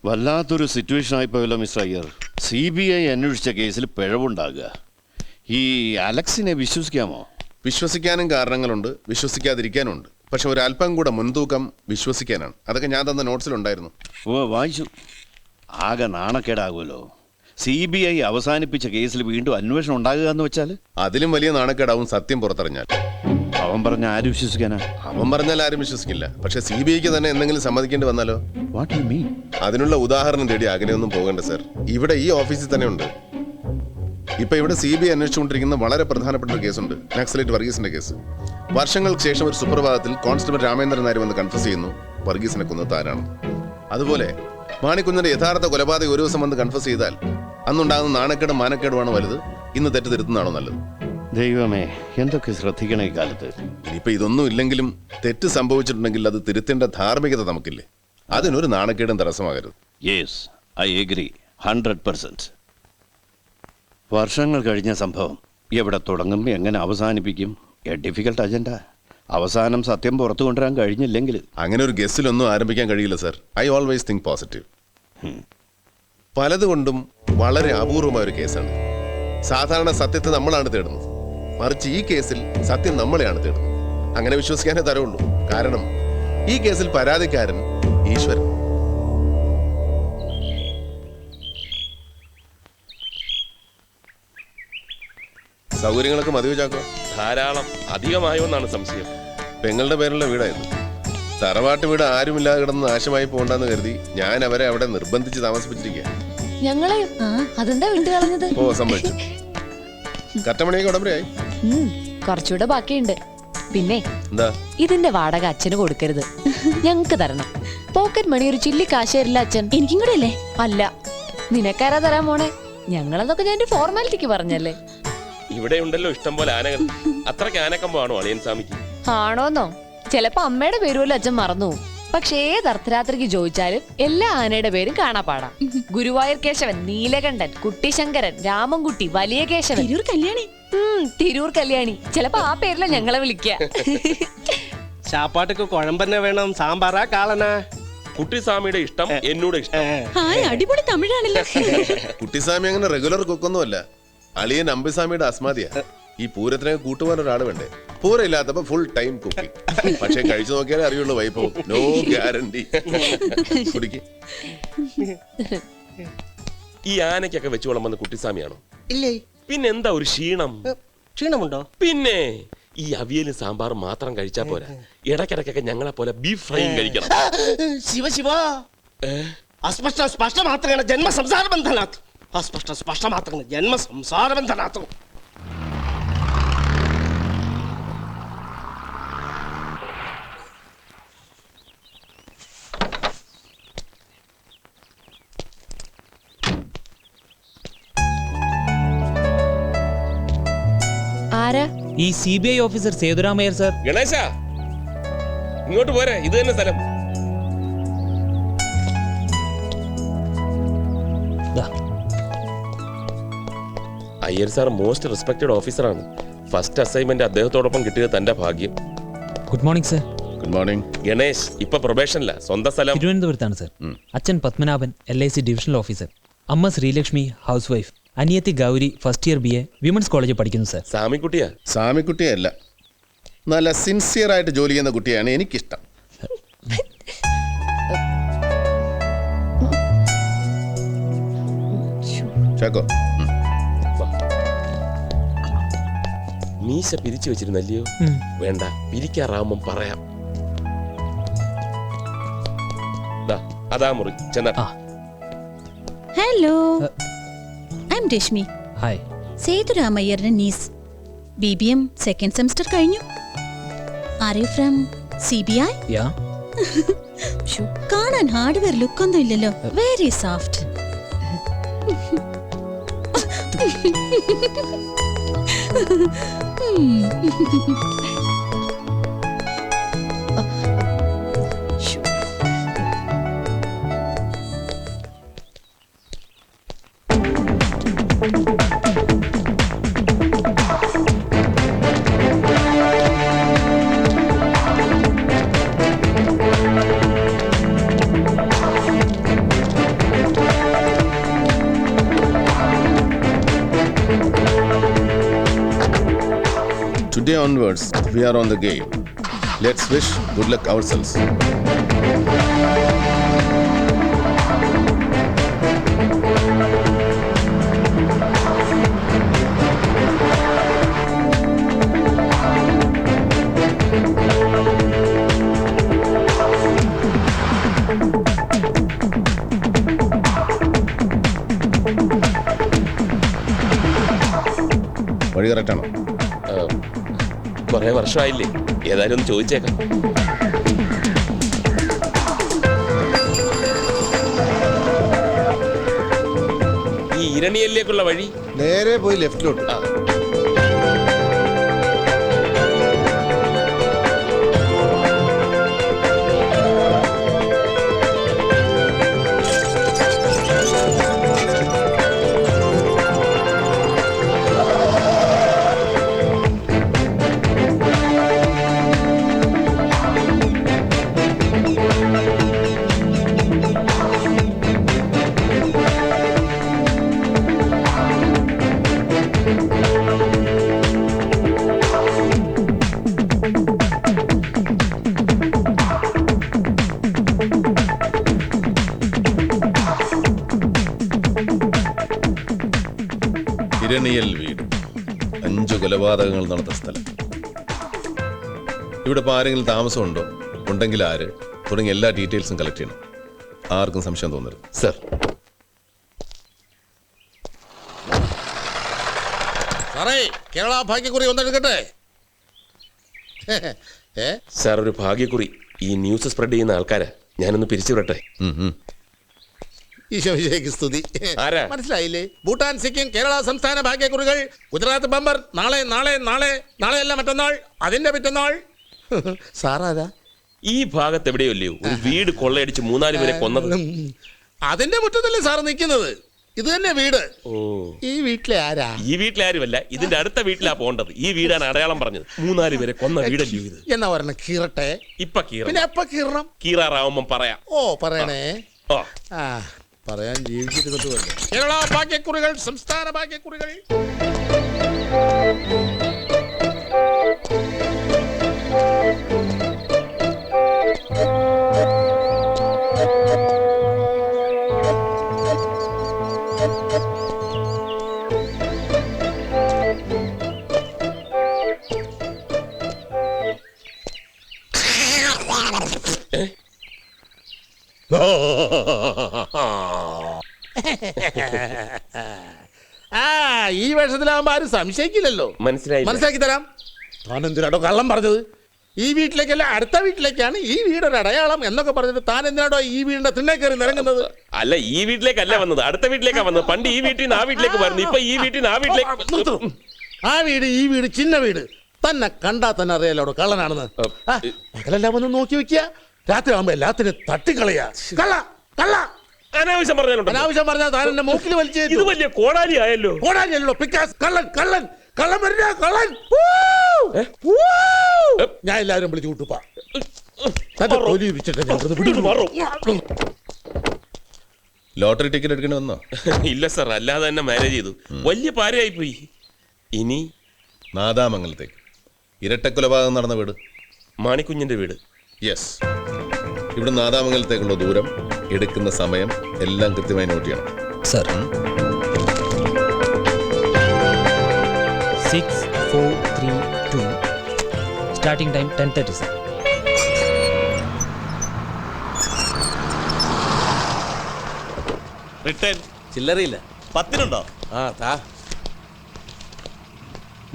വല്ലാത്തൊരു situation ആയിപ്പോയല്ലോ mister Iyer. CBI അന്വേഷിച്ച കേസിൽ പിഴവുണ്ടാകുക. ഈ അലക്സിനെ വിശ്വസിക്കാമോ? വിശ്വസിക്കാനും കാരണങ്ങളുണ്ട്, വിശ്വസിക്കാതിരിക്കാനുണ്ട്. പക്ഷെ ഒരല്പം കൂടെ മുൻതൂക്കം വിശ്വസിക്കാനാണ്. അതൊക്കെ ഞാൻ തന്ന നോട്ട്സിലുണ്ടായിരുന്നു. വായിച്ചു. ആകെ നാണക്കേടാകുമല്ലോ. CBI അവസാനിപ്പിച്ച കേസിൽ വീണ്ടും അന്വേഷണം ഉണ്ടാകുക എന്ന് വെച്ചാൽ അതിലും വലിയ നാണക്കേടാവും സത്യം പുറത്തറിഞ്ഞാൽ. അവൻ പറഞ്ഞ ആരും വിശ്വസിക്കാനാ? അവൻ പറഞ്ഞാൽ ആരും വിശ്വസിക്കില്ല. പക്ഷെ CBIക്ക് തന്നെ എന്തെങ്കിലും സമ്മതിക്കേണ്ടി വന്നാലോ? What you mean? അതിനുള്ള ഉദാഹരണം തേടി അകലെയൊന്നും പോകണ്ട സർ. ഇവിടെ ഈ ഓഫീസിൽ തന്നെ ഉണ്ട്. ഇപ്പൊ ഇവിടെ CBI അന്വേഷിച്ചുകൊണ്ടിരിക്കുന്ന വളരെ പ്രധാനപ്പെട്ട ഒരു കേസുണ്ട്, നക്സലൈറ്റ് വർഗീസിന്റെ കേസ്. വർഷങ്ങൾക്ക് ശേഷം ഒരു സുപ്രഭാതത്തിൽ കോൺസ്റ്റബിൾ രാമേന്ദ്രൻ നായർ വന്ന് കൺഫ്യൂസ് ചെയ്യുന്നു വർഗീസിനെ കൊന്നത് ആരാണ്. അതുപോലെ മാണിക്കുഞ്ഞിന്റെ യഥാർത്ഥ കൊലപാതകം ഒരു ദിവസം വന്ന് കൺഫ്യൂസ് ചെയ്താൽ അന്നുണ്ടാകുന്ന നാണക്കേടും മാനക്കേടുമാണ് വലുത്, ഇന്ന് തെറ്റ് തിരുത്തുന്നതാണോ നല്ലത്? ദൈവമേ, എന്തൊക്കെ ശ്രദ്ധിക്കണം ഈ കാലത്ത്. ഇനിയിപ്പോ ഇതൊന്നും ഇല്ലെങ്കിലും തെറ്റ് സംഭവിച്ചിട്ടുണ്ടെങ്കിൽ അത് തിരുത്തേണ്ട ധാർമ്മികത നമുക്കില്ലേ? അതിനൊരു നാണക്കേടും തടസ്സമാകരുത്. Yes, I agree 100%. വർഷങ്ങൾ കഴിഞ്ഞ സംഭവം എവിടെ തുടങ്ങും, എങ്ങനെ അവസാനിപ്പിക്കും? A difficult agenda. അവസാനം സത്യം പുറത്തു കൊണ്ടുവരാൻ കഴിഞ്ഞില്ലെങ്കിൽ അങ്ങനെ ഒരു ഗസ്റ്റിലൊന്നും ആരംഭിക്കാൻ കഴിയില്ല sir. I always think positive. പലതുകൊണ്ടും വളരെ അപൂർവമായ ഒരു കേസാണ്. സാധാരണ സത്യത്തെ നമ്മളാണ് തേടുന്നത്, മറിച്ച് ഈ കേസിൽ സത്യം നമ്മളെയാണ് തേടുന്നത്. അങ്ങനെ വിശ്വസിക്കാനേ തരവുള്ളൂ. കാരണം ഈ കേസിൽ പരാതിക്കാരൻ ഈശ്വരൻ. സൗകര്യങ്ങളൊക്കെ മതിയോ ചാക്കോ? ധാരാളം. അധികമായോ എന്നാണ് സംശയം. പെങ്ങളുടെ പേരുള്ള വീടായിരുന്നു. തറവാട്ട് വീട് ആരുമില്ലാതെ കിടന്ന് നാശമായി പോകണ്ടെന്ന് കരുതി ഞാൻ അവരെ അവിടെ നിർബന്ധിച്ച് താമസിപ്പിച്ചിരിക്കുക. ഞങ്ങളെ അതെന്താ വിട്ടു കളഞ്ഞത്? ഓ, സംഭവിച്ചു. കറ്റമണിയൊക്കെ ഉടമ്പടിയായി. കുറച്ചുകൂടെ ബാക്കിയുണ്ട്. പിന്നെ എന്താ? ഇതിന്റെ വാടക അച്ഛന് കൊടുക്കരുത്, ഞങ്ങക്ക് തരണം. പോക്കറ്റ് മണി ഒരു ചില്ലി കാശ് തരില്ല അച്ഛൻ. എനിക്കും കൂടെ അല്ലേ? അല്ല, നിനക്കാരാ തരാൻ പോണേ? ഞങ്ങളതൊക്കെ ഞാൻ ഫോർമാലിറ്റിക്ക് പറഞ്ഞല്ലേ. ഇവിടെ ഉണ്ടല്ലോ ഇഷ്ടം പോലെ ആനകൾ. അത്രയ്ക്ക് ആനക്കമ്പാണോ അളിയൻ സ്വാമിക്ക്? ആണോന്നോ? ചിലപ്പോ അമ്മയുടെ പേര് പോലും അച്ഛൻ മറന്നു. പക്ഷേ ഏത് അർദ്ധരാത്രിക്ക് ചോദിച്ചാലും എല്ലാ ആനയുടെ പേരും കാണാപ്പാടാം. ഗുരുവായൂർ കേശവൻ, നീലകണ്ഠൻ, കുട്ടിശങ്കരൻ, രാമൻകുട്ടി, വലിയ കേശവൻ, തിരൂർ കല്യാണി. തിരൂർ കല്യാണി. ചിലപ്പോ ആ പേരില ഞങ്ങളെ വിളിക്ക. ചാപ്പാട്ടൊക്കെ കുഴമ്പന്നെ വേണം, സാമ്പാറാ കാളനാ? കുട്ടിസ്വാമിയുടെ ഇഷ്ടം എന്നോട് ഇഷ്ടം. അടിപൊളി തമിഴാണല്ലോ. കുട്ടിസ്വാമി അങ്ങനെ റെഗുലർ കുക്കൊന്നും അല്ല. അളിയൻ അമ്പിസ്വാമിയുടെ അസ്മാദിയ. ഈ പൂരത്തിനെ കൂട്ടുവാൻ ഒരാൾ വേണ്ടേ? പൂരം ഇല്ലാത്തപ്പോ ഫുൾ ടൈം കുക്കിംഗ്. പക്ഷെ കഴിച്ചു നോക്കിയാലേ അറിയുള്ളൂ വൈഭവം. No guarantee. ഈ ആനയ്ക്കൊക്കെ വെച്ച് വിളമ്പുന്ന കുട്ടിസ്വാമിയാണോ? ഇല്ലേ. പിന്നെന്താ ഒരു ക്ഷീണം? ക്ഷീണമുണ്ടോ? പിന്നെ ഈ അവിയലും സാമ്പാറും മാത്രം കഴിച്ചാ പോരാ, ഇടയ്ക്കിടയ്ക്കൊക്കെ ഞങ്ങളെ പോലെ ബീഫ് ഫ്രൈയും കഴിക്കണം. ശിവ ശിവ. അസ്പഷ്ട സ്പഷ്ട മാത്രമാണ് ജന്മ സംസാര ബന്ധനാഥ്. അസ്പഷ്ട സ്പഷ്ട മാത്രമാണ് ജന്മ സംസാര ബന്ധനാഥ്. ആരാ? ഈ CBI officer Sethurama Iyer sir. Ganesha, ഇങ്ങോട്ട് പോരെ, ഇത് തന്നെ സ്ഥലം. അയ്യർ സാർ മോസ്റ്റ് റെസ്പെക്റ്റഡ് ഓഫീസറാണ്. ഫസ്റ്റ് അസൈൻമെന്റ് അദ്ദേഹത്തോടൊപ്പം കിട്ടിയത് തന്റെ ഭാഗ്യം. Good morning sir. Good morning. Ganesh ഇപ്പൊ പ്രൊബേഷനില്ല. സ്വന്തം സ്ഥലം തിരുവനന്തപുരത്താണ് സർ. അച്ഛൻ പത്മനാഭൻ LIC ഡിവിഷണൽ ഓഫീസർ. അമ്മ ശ്രീലക്ഷ്മി ഹൗസ് വൈഫ്. അനിയത്തി Gauri first year BA women's കോളേജിൽ പഠിക്കുന്നു സർ. സാമിക്കുട്ടിയാ? സാമിക്കുട്ടിയല്ല, നല്ല സിൻസിയർ ആയിട്ട് ജോലി ചെയ്യുന്ന കുട്ടിയാണ് എനിക്കിഷ്ടം. ചാക്കോ, മീശ പിരിച്ചു വെച്ചിരുന്നല്ലയോ? വേണ്ട, പിരിക്കാറാവുമ്പം പറയാം. അതാ മുറി ചെന്നാ. Hello, I am Reshmi. Hi. സേതുരാമയ്യരുടെ നീസ്. BBM സെക്കൻഡ് സെമസ്റ്റർ കഴിഞ്ഞു. Are you from CBI? Yeah. കാണാൻ ഹാർഡ്വെയർ ലുക്ക് ഒന്നും ഇല്ലല്ലോ. Very soft. today onwards, we are on the game. Let's wish good luck ourselves. വഴി കറക്റ്റാണോ? കുറെ വർഷമായില്ലേ, ഏതായാലും ഒന്ന് ചോദിച്ചേക്കാം. ഈ ഇരണിയല്ലേക്കുള്ള വഴി നേരെ പോയി ലെഫ്റ്റിലോട്ട്. ഇരണിയൽ വീട്, 5 കൊലപാതകങ്ങൾ നടന്ന സ്ഥലം. ഇവിടെ ഇപ്പോൾ ആരെങ്കിലും താമസമുണ്ടോ, ഉണ്ടെങ്കിൽ ആര്, തുടങ്ങിയ എല്ലാ ഡീറ്റെയിൽസും കളക്ട് ചെയ്യണം. ആർക്കും സംശയം തോന്നരുത്. സർ. സാറേ, കേരള ഭാഗ്യക്കുറി ഒന്നെടുക്കട്ടെ. സാർ, ഒരു ഭാഗ്യക്കുറി. ഈ ന്യൂസ് സ്പ്രെഡ് ചെയ്യുന്ന ആൾക്കാരാ, ഞാനൊന്ന് പിരിച്ചുവിടട്ടെ. ഈശോയ്ക്ക് സ്തുതി. ആരാ? മനസ്സിലായില്ലേ? ഭൂട്ടാൻ, സിക്കിം, കേരള സംസ്ഥാന ഭാഗ്യക്കുറികൾ. ഗുജറാത്ത് ബമ്പർ നാളെ നാളെ നാളെ നാളെയല്ല മറ്റന്നാൾ, അതിന്റെ പിറ്റന്നാൾ. സാറാരാ? ഈ ഭാഗത്ത് എവിടെയല്ലയോ ഒരു വീട് കൊള്ളയടിച്ച് 3-4 പേരെ കൊന്നത്. അതിന്റെ മുറ്റത്തല്ലേ സാറ് നിൽക്കുന്നത്? ഇത് തന്നെ വീട്. ഓ, ഈ വീട്ടിലെ ആരാ? ഈ വീട്ടിലെ ആരുമല്ല, ഇതിന്റെ അടുത്ത വീട്ടിലാ പോകേണ്ടത്. ഈ വീടാണ് അടയാളം പറഞ്ഞത്. 3-4 പേരെ കൊന്ന വീടല്ലയോ ഇത്? എന്നാ പറഞ്ഞ കീറട്ടെ. ഇപ്പൊ പിന്നെ എപ്പ കീറണം? കീറാറാവുമ്പം പറയാം. ഓ, പറയണേ. ഓ, ആ, പറയാൻ ജീവിച്ചിരുന്നിട്ട് വേണ്ട. കേരള ഭാഗ്യക്കുറികൾ, സംസ്ഥാന ഭാഗ്യക്കുറികൾ. ആ, ഈ വേഷത്തിലാവുമ്പോ ആരും സംശയിക്കില്ലല്ലോ. മനസ്സിലാക്കി തരാം. താൻ എന്തിനാടോ കള്ളം പറഞ്ഞത്? ഈ വീട്ടിലേക്കല്ല, അടുത്ത വീട്ടിലേക്കാണ് ഈ വീടൊരു അടയാളം എന്നൊക്കെ പറഞ്ഞിട്ട് താൻ എന്തിനാടോ ഈ വീടിന്റെ തിണ്ണേ കയറി നിറങ്ങുന്നത്? അല്ല, ഈ വീട്ടിലേക്കല്ല വന്നത്, അടുത്ത വീട്ടിലേക്കാ വന്നത്. പണ്ട് ഈ വീട്ടിൽ നിന്ന് ആ വീട്ടിലേക്ക് വരുന്നു, ഇപ്പൊ ഈ വീട്ടിൽ നിന്ന് ആ വീട്ടിലേക്ക്. ആ വീട്, ഈ വീട് ചിന്ന വീട്. തന്നെ കണ്ടാ തന്നെ അറിയാലോ കള്ളനാണെന്ന്. പകലെല്ലാം ഒന്ന് നോക്കി വെക്കുക, രാത്രി ആവുമ്പോ എല്ലാത്തിനും തട്ടിക്കളയാ. കള്ള കള്ള അനാവശ്യം പറഞ്ഞാലുണ്ട്. അനാവശ്യം പറഞ്ഞാൽ താൻ എന്റെ മൂക്കിൽ വലിച്ചു. ഇത് വലിയ കോടാലി ആയല്ലോ. കോടാലിയല്ലോ, പിക്കാസ്. കള്ളൻ കള്ളൻ കള്ളൻ വരുന്ന കള്ളൻ. ഞാൻ എല്ലാവരും വിളിച്ചു കൂട്ടുപ്പാ. ലോട്ടറി ടിക്കറ്റ് എടുക്കേണ്ടി വന്നോ? ഇല്ല സർ, അല്ലാതെ തന്നെ മാരേജ് ചെയ്തു. വലിയ പാരയായി പോയി. ഇനി നാദാമംഗലത്തേക്ക് ഇരട്ടക്കൊലപാതകം നടന്ന വീട്, മാണിക്കുഞ്ഞിന്റെ വീട്. യെസ്. ഇവിടെ നാദാമംഗലത്തേക്കുള്ള ദൂരം, എടുക്കുന്ന സമയം എല്ലാം കൃത്യമായി നോട്ട് ചെയ്യണം. Sir. 6432. Starting time 10:30 sir. Return ചില്ലറിയില്ല. 10-നുണ്ടോ? ആ, താ.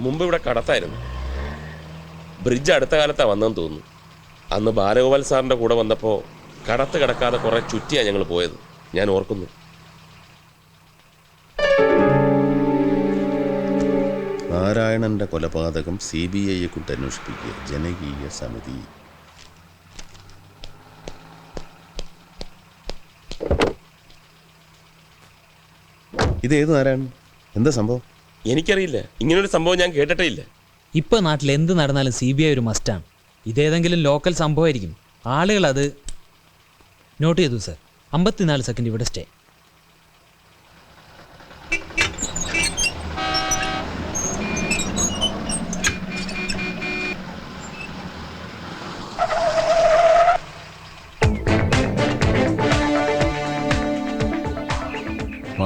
മുമ്പ് ഇവിടെ കടത്തായിരുന്നു. ബ്രിഡ്ജ് അടുത്ത കാലത്താ വന്നെന്ന് തോന്നുന്നു. അന്ന് ബാലഗോപാൽ സാറിന്റെ കൂടെ വന്നപ്പോ കടത്ത് കിടക്കാതെ കുറെ ചുറ്റിയാ ഞങ്ങൾ പോയത്, ഞാൻ ഓർക്കുന്നു. നാരായണന്റെ കൊലപാതകം CBIയെ കൊണ്ട് അന്വേഷിപ്പിക്കുക, ജനകീയ സമിതി. ഇതേത് നാരായണൻ? എന്താ സംഭവം? എനിക്കറിയില്ല, ഇങ്ങനൊരു സംഭവം ഞാൻ കേട്ടിട്ടേ ഇല്ല. ഇപ്പോൾ നാട്ടിൽ എന്ത് നടന്നാലും CBI ഒരു മസ്റ്റാണ്. ഇതേതെങ്കിലും ലോക്കൽ സംഭവമായിരിക്കും. ആളുകൾ അത് നോട്ട് ചെയ്തു സർ. 54 സെക്കൻഡ് ഇവിടെ സ്റ്റേ.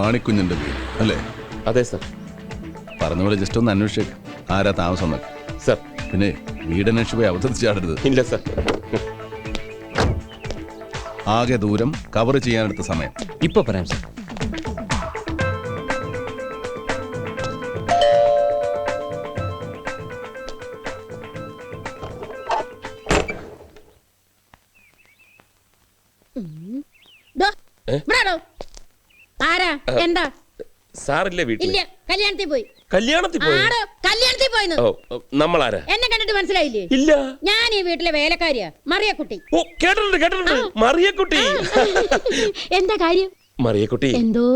മാണിക്കുഞ്ഞിന്റെ വീട് അല്ലേ? അതെ സർ. പറഞ്ഞ പോലെ ജസ്റ്റ് ഒന്ന് അന്വേഷിച്ചേക്ക് ആരാ താമസം എന്നൊക്കെ. സർ. പിന്നെ വീടന്വേഷിച്ച് പോയി അവതരിച്ച് ചാടരുത്. ഇല്ല സർ. ആകെ ദൂരം കവർ ചെയ്യാനെടുത്ത സമയം. ഇപ്പൊ പറയാം സർ. ആരാ എന്താ? സാറില്ലേ വീട്ടിൽ? ഇല്ല, കല്യാണത്തിൽ പോയി. കല്യാണത്തിൽ പോയി? ആടോ, കല്യാണത്തിൽ പോയിന്ന്. നമ്മളാരാ? എന്നെ കണ്ടിട്ട് മനസ്സിലായില്ലേ? ഇല്ല. ഞാൻ ഈ വീട്ടിലെ വേലക്കാരിയാ, മറിയക്കുട്ടി. ഓ, കേട്ടിട്ടുണ്ട്. മറിയക്കുട്ടി. എന്താ കാര്യം? മറിയക്കുട്ടി, എന്തോ?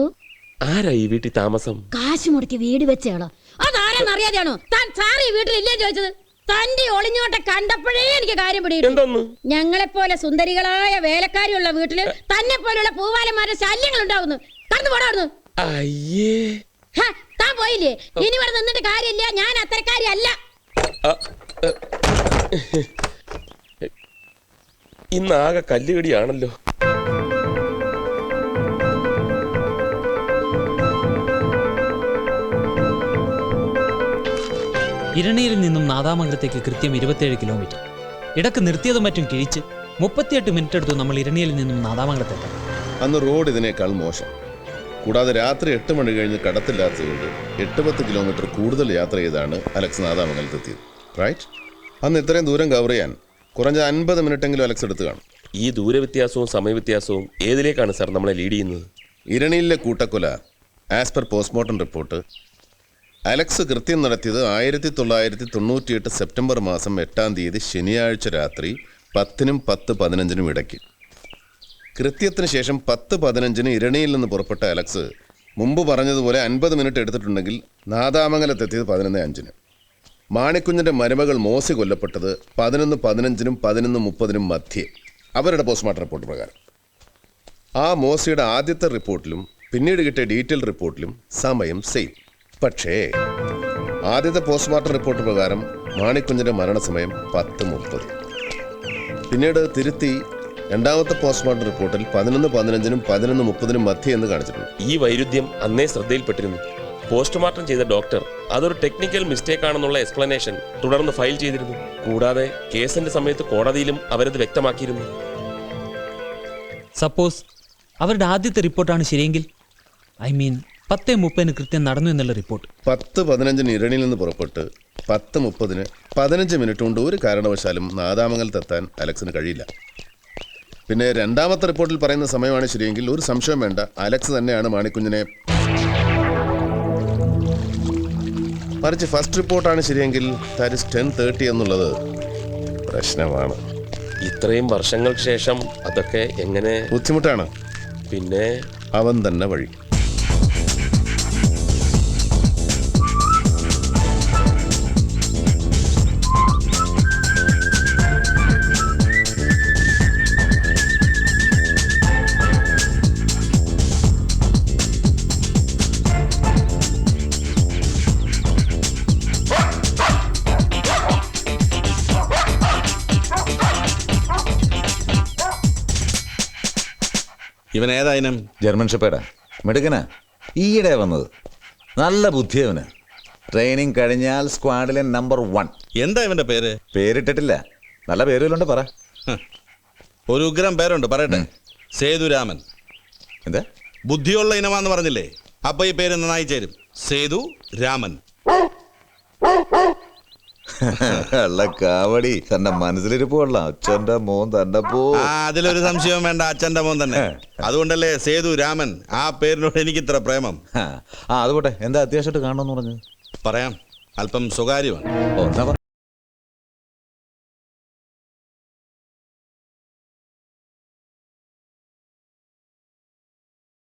ആരാ ഈ വീട്ടിൽ താമസം? കാശ് മുടക്കി വീട് വെച്ചയാളോ? അതാരെന്നറിയാതെയാണോ താൻ സാർ ഈ വീട്ടിൽ ഇല്ലേ ചോദിച്ചത്? തന്റെ ഒളിഞ്ഞോട്ടെ കണ്ടപ്പോഴേ എനിക്ക് കാര്യം പിടിയിട്ടു. ഞങ്ങളെപ്പോലെ സുന്ദരികളായ വേലക്കാരിയുള്ള വീട്ടില് തന്നെ പോലുള്ള പൂവാലന്മാരുടെ ശല്യങ്ങൾ ഉണ്ടാവുന്നു. കടന്നു പോടാവുന്നു. അയ്യേ, താൻ പോയില്ലേ? ഇനി ഇവിടെ നിന്നിട്ട് കാര്യമില്ല. ഞാൻ അത്തരക്കാരി അല്ല. ഇന്നാകെ കല്ലുകടിയാണല്ലോ. ഇരണിയിൽ നിന്നും നാദാമംഗലത്തേക്ക് കൃത്യം 27 കിലോമീറ്റർ. ഇടക്ക് നിർത്തിയതും മറ്റും കിഴിച്ച് 38 മിനിറ്റ് എടുത്തു നമ്മൾ ഇരണിയിൽ നിന്നും നാദാമംഗലത്തെത്താം. അന്ന് റോഡ് ഇതിനേക്കാൾ മോശം. കൂടാതെ രാത്രി 8 മണി കഴിഞ്ഞ് കടത്തില്ലാത്തതുകൊണ്ട് 8-10 കിലോമീറ്റർ കൂടുതൽ യാത്ര ചെയ്താണ് അലക്സ് നാദാമംഗലത്തെത്തിയത്. റൈറ്റ്? അന്ന് ഇത്രയും ദൂരം കവർ ചെയ്യാൻ കുറഞ്ഞ 50 മിനിറ്റെങ്കിലും അലക്സ് എടുത്തു കാണും. ഈ ദൂരവ്യത്യാസവും സമയവ്യത്യാസവും ഏതിലേക്കാണ് സാർ നമ്മളെ ലീഡ് ചെയ്യുന്നത്? ഇരണിയിലെ കൂട്ടക്കൊല as per postmortem report Alex കൃത്യം നടത്തിയത് 1998 സെപ്റ്റംബർ മാസം 8-ാം തീയതി ശനിയാഴ്ച രാത്രി 10-നും 10:15-നും ഇടയ്ക്ക്. കൃത്യത്തിന് ശേഷം 10:15-ന് ഇരണിയിൽ നിന്ന് പുറപ്പെട്ട അലക്സ് മുമ്പ് പറഞ്ഞതുപോലെ 50 മിനിറ്റ് എടുത്തിട്ടുണ്ടെങ്കിൽ നാദാമംഗലത്തെത്തിയത് 11:05-ന്. മാണിക്കുഞ്ഞിൻ്റെ മരുമകൾ മോസി കൊല്ലപ്പെട്ടത് 11:15-നും 11:30-നും മധ്യേ അവരുടെ പോസ്റ്റ്മോർട്ടം റിപ്പോർട്ട് പ്രകാരം. ആ മോസിയുടെ ആദ്യത്തെ റിപ്പോർട്ടിലും പിന്നീട് കിട്ടിയ ഡീറ്റെയിൽ റിപ്പോർട്ടിലും സമയം സെയിം. പക്ഷേ ആദ്യത്തെ പോസ്റ്റ്മോർട്ടം റിപ്പോർട്ട് പ്രകാരം മാണിക്കുഞ്ഞിൻ്റെ മരണസമയം 10:30. പിന്നീട് തിരുത്തി രണ്ടാമത്തെ പോസ്റ്റ്മോർട്ടം റിപ്പോർട്ടിൽ 11:15-നും 11:30-നും മധ്യ എന്ന് കാണിച്ചിട്ടുണ്ട്. ഈ വൈരുദ്ധ്യം അന്നേ ശ്രദ്ധയിൽപ്പെട്ടിരുന്നു. പോസ്റ്റ്മോർട്ടം ചെയ്ത ഡോക്ടർ അതൊരു ടെക്നിക്കൽ മിസ്റ്റേക്ക് ആണെന്നുള്ള എക്സ്പ്ലനേഷൻ തുടർന്ന് ഫയൽ ചെയ്തിരുന്നു. കൂടാതെ കേസിന്റെ സമയത്ത് കോടതിയിലും അവരത് വ്യക്തമാക്കിയിരുന്നു. സപ്പോസ് അവരുടെ ആദ്യത്തെ റിപ്പോർട്ടാണ് ശരിയെങ്കിൽ, ഐ മീൻ 10:30-ന് കൃത്യം നടന്നു എന്നുള്ള റിപ്പോർട്ട്. 10:15-ന് ഇരണിയിൽ നിന്ന് പുറപ്പെട്ട് 10:30-ന് 15 മിനിറ്റ് കൊണ്ട് ഒരു കാരണവശാലും നാദാമംഗലത്തെത്താൻ അലക്സിന് കഴിയില്ല. പിന്നെ രണ്ടാമത്തെ റിപ്പോർട്ടിൽ പറയുന്ന സമയമാണ് ശരിയെങ്കിൽ ഒരു സംശയം വേണ്ട, അലക്സ് തന്നെയാണ് മാണിക്കുഞ്ഞിനെ. മറിച്ച് ഫസ്റ്റ് റിപ്പോർട്ടാണ് ശരിയെങ്കിൽ ദാറ്റ് ഈസ് 10:30 എന്നുള്ളത് പ്രശ്നമാണ്. ഇത്രയും വർഷങ്ങൾക്ക് ശേഷം അതൊക്കെ എങ്ങനെ? ബുദ്ധിമുട്ടാണ്. പിന്നെ അവൻ തന്നെ വഴി. ഇവൻ ഏതായാലും ജർമ്മൻ ഷെപ്പേർഡാ, മിടുക്കനാ, ഈയിടെ വന്നത്. നല്ല ബുദ്ധിയവന്. ട്രെയിനിങ് കഴിഞ്ഞാൽ സ്ക്വാഡിലെ നമ്പർ 1. എന്താ ഇവന്റെ പേര്? പേരിട്ടിട്ടില്ല, നല്ല പേരുകളുണ്ട്, പറ. ഒരു ഉഗ്രം പേരുണ്ട്, പറയട്ടെ. സേതുരാമൻ. എന്താ? ബുദ്ധിയുള്ള ഇനമാന്ന് പറഞ്ഞില്ലേ, അപ്പൊ ഈ പേര് നന്നായി ചേരും. സേതു രാമൻ. അല്ല കാവടി, തന്റെ മനസ്സിലിരിപ്പ് കൊള്ളാം. അച്ഛന്റെ മോൻ തന്നെ പോ. അതിലൊരു സംശയവും വേണ്ട, അച്ഛന്റെ മോൻ തന്നെ. അതുകൊണ്ടല്ലേ സേതു രാമൻ. ആ പേരിനോട് എനിക്ക് ഇത്ര പ്രേമം. അതുപോട്ടെ, എന്താ അത്യാവശ്യമായിട്ട് കാണണമെന്ന് പറഞ്ഞത്? പറയാം, അല്പം സ്വകാര്യമാണ്. ഓ, എന്നാ